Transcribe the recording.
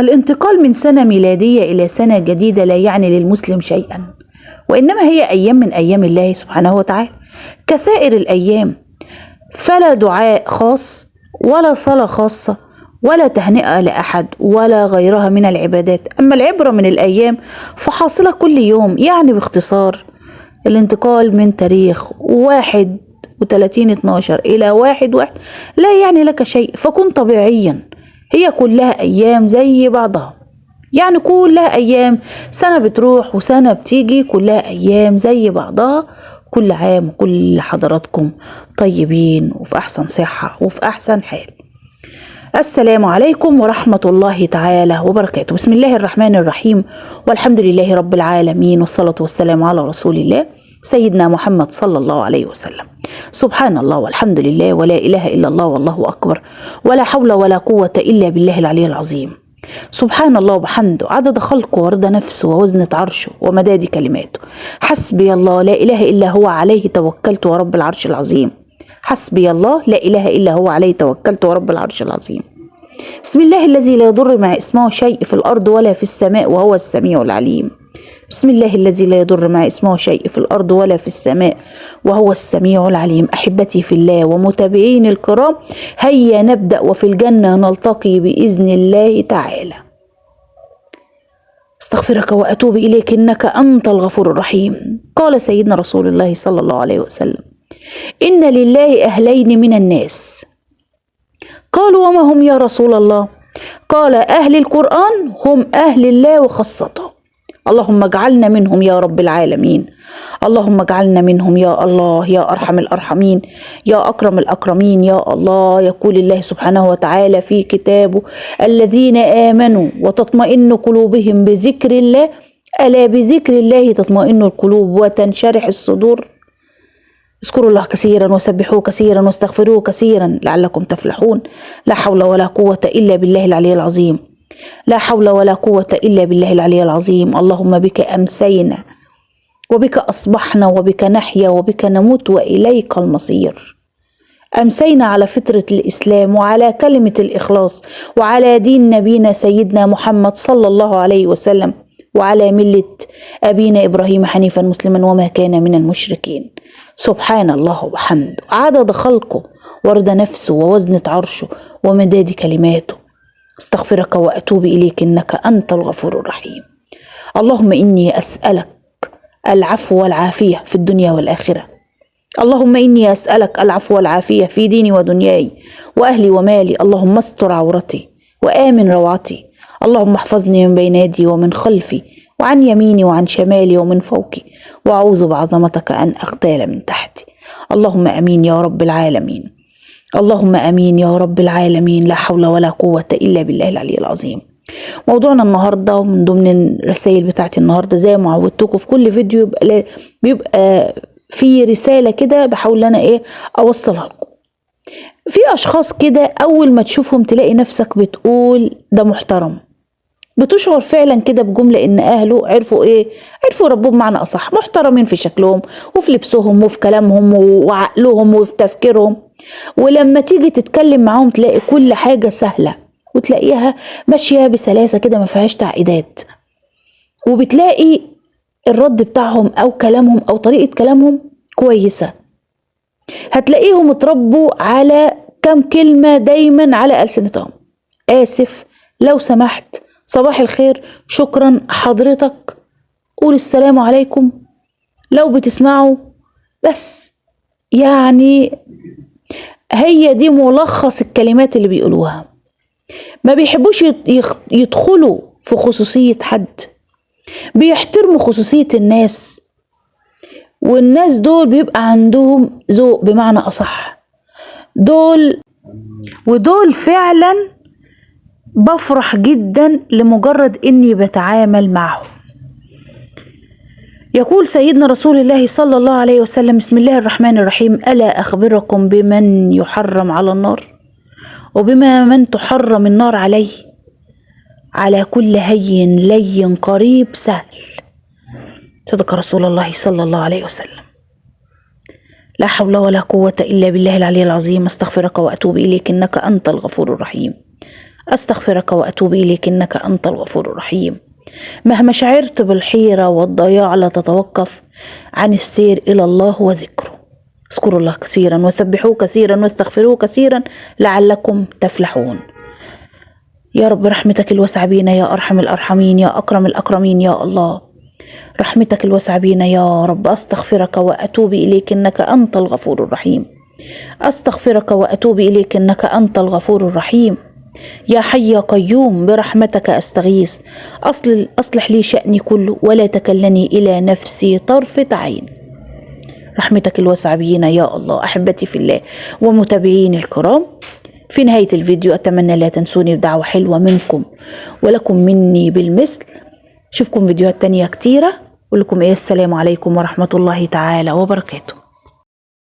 الانتقال من سنة ميلادية إلى سنة جديدة لا يعني للمسلم شيئا، وإنما هي أيام من أيام الله سبحانه وتعالى كسائر الأيام، فلا دعاء خاص ولا صلاة خاصة ولا تهنئة لأحد ولا غيرها من العبادات. أما العبرة من الأيام فحاصلة كل يوم. يعني باختصار الانتقال من تاريخ 31/12 إلى 1/1 لا يعني لك شيء، فكن طبيعيا. هي كلها أيام زي بعضها، يعني كلها أيام، سنة بتروح وسنة بتيجي، كلها أيام زي بعضها. كل عام وكل حضراتكم طيبين وفي أحسن صحة وفي أحسن حال. السلام عليكم ورحمة الله تعالى وبركاته. بسم الله الرحمن الرحيم، والحمد لله رب العالمين، والصلاة والسلام على رسول الله سيدنا محمد صلى الله عليه وسلم. سبحان الله والحمد لله ولا إله إلا الله والله أكبر، ولا حول ولا قوة إلا بالله العلي العظيم. سبحان الله وبحمده عدد خلقه ورضا نفسه ووزنة عرشه ومداد كلماته. حسبي الله لا إله إلا هو عليه توكلت ورب العرش العظيم. حسبي الله لا إله إلا هو عليه توكلت ورب العرش العظيم. بسم الله الذي لا يضر مع اسمه شيء في الأرض ولا في السماء وهو السميع العليم. بسم الله الذي لا يضر مع اسمه شيء في الأرض ولا في السماء وهو السميع العليم. أحبتي في الله ومتابعين الكرام، هيا نبدأ وفي الجنة نلتقي بإذن الله تعالى. استغفرك وأتوب إليك إنك أنت الغفور الرحيم. قال سيدنا رسول الله صلى الله عليه وسلم: إن لله أهلين من الناس. قالوا: وما هم يا رسول الله؟ قال: أهل القرآن هم أهل الله وخاصته. اللهم اجعلنا منهم يا رب العالمين. اللهم اجعلنا منهم يا الله يا أرحم الأرحمين يا أكرم الأكرمين يا الله. يقول الله سبحانه وتعالى في كتابه: الذين آمنوا وتطمئن قلوبهم بذكر الله، ألا بذكر الله تطمئن القلوب وتنشرح الصدور. اذكروا الله كثيرا وسبحوه كثيرا واستغفروه كثيرا لعلكم تفلحون. لا حول ولا قوة إلا بالله العلي العظيم. لا حول ولا قوة إلا بالله العلي العظيم. اللهم بك أمسينا وبك أصبحنا وبك نحيا وبك نموت وإليك المصير. أمسينا على فطرة الإسلام وعلى كلمة الإخلاص وعلى دين نبينا سيدنا محمد صلى الله عليه وسلم وعلى ملة أبينا إبراهيم حنيفا مسلما وما كان من المشركين. سبحان الله وبحمده عدد خلقه ورضا نفسه ووزنة عرشه ومداد كلماته. استغفرك وأتوب إليك إنك أنت الغفور الرحيم. اللهم إني أسألك العفو والعافية في الدنيا والآخرة. اللهم إني أسألك العفو والعافية في ديني ودنياي وأهلي ومالي. اللهم استر عورتي وآمن روعتي. اللهم احفظني من بين يدي ومن خلفي وعن يميني وعن شمالي ومن فوقي، وأعوذ بعظمتك أن أغتال من تحتي. اللهم أمين يا رب العالمين. اللهم أمين يا رب العالمين. لا حول ولا قوة إلا بالله العلي العظيم. موضوعنا النهاردة ومن ضمن الرسائل بتاعتي النهاردة، زي ما عودتكم في كل فيديو بيبقى في رسالة كده بحاول أنا أوصلها لكم. في أشخاص كده أول ما تشوفهم تلاقي نفسك بتقول ده محترم، بتشعر فعلا كده بجملة إن أهله عرفوا ربهم بمعنى أصح، محترمين في شكلهم وفي لبسهم وفي كلامهم وعقلهم وفي تفكيرهم. ولما تيجي تتكلم معاهم تلاقي كل حاجة سهلة وتلاقيها ماشية بسلاسة كده ما فيهاش تعقيدات، وبتلاقي الرد بتاعهم أو كلامهم أو طريقة كلامهم كويسة. هتلاقيهم اتربوا على كم كلمة دايما على ألسنتهم: آسف، لو سمحت، صباح الخير، شكرا، حضرتك، قول السلام عليكم لو بتسمعوا. بس يعني هي دي ملخص الكلمات اللي بيقولوها. ما بيحبوش يدخلوا في خصوصية حد، بيحترموا خصوصية الناس، والناس دول بيبقى عندهم ذوق بمعنى أصح. ودول فعلا بفرح جدا لمجرد إني بتعامل معهم. يقول سيدنا رسول الله صلى الله عليه وسلم: بسم الله الرحمن الرحيم: ألا أخبركم بمن يحرم على النار وبما من تحرم النار عليه؟ على كل هين لين قريب سهل. صدق رسول الله صلى الله عليه وسلم. لا حول ولا قوة إلا بالله العلي العظيم. استغفرك وأتوب إليك إنك أنت الغفور الرحيم. أستغفرك وأتوب إليك إنك أنت الغفور الرحيم. مهما شعرت بالحيرة والضياع لا تتوقف عن السير إلى الله وذكره. اذكروا الله كثيرا وسبحوه كثيرا واستغفروه كثيرا لعلكم تفلحون. يا رب رحمتك الواسعة بينا يا أرحم الأرحمين يا أكرم الأكرمين يا الله، رحمتك الواسعة بينا يا رب. أستغفرك وأتوب إليك إنك أنت الغفور الرحيم. أستغفرك وأتوب إليك إنك أنت الغفور الرحيم. يا حي يا قيوم برحمتك أستغيث، أصلح لي شأني كله ولا تكلني إلى نفسي طرفة عين. رحمتك الواسعة بينا يا الله. أحبتي في الله ومتابعين الكرام، في نهاية الفيديو أتمنى لا تنسوني بدعوة حلوة منكم ولكم مني بالمثل. أشوفكم فيديوهات تانية كتيرة، أقول لكم السلام عليكم ورحمة الله تعالى وبركاته.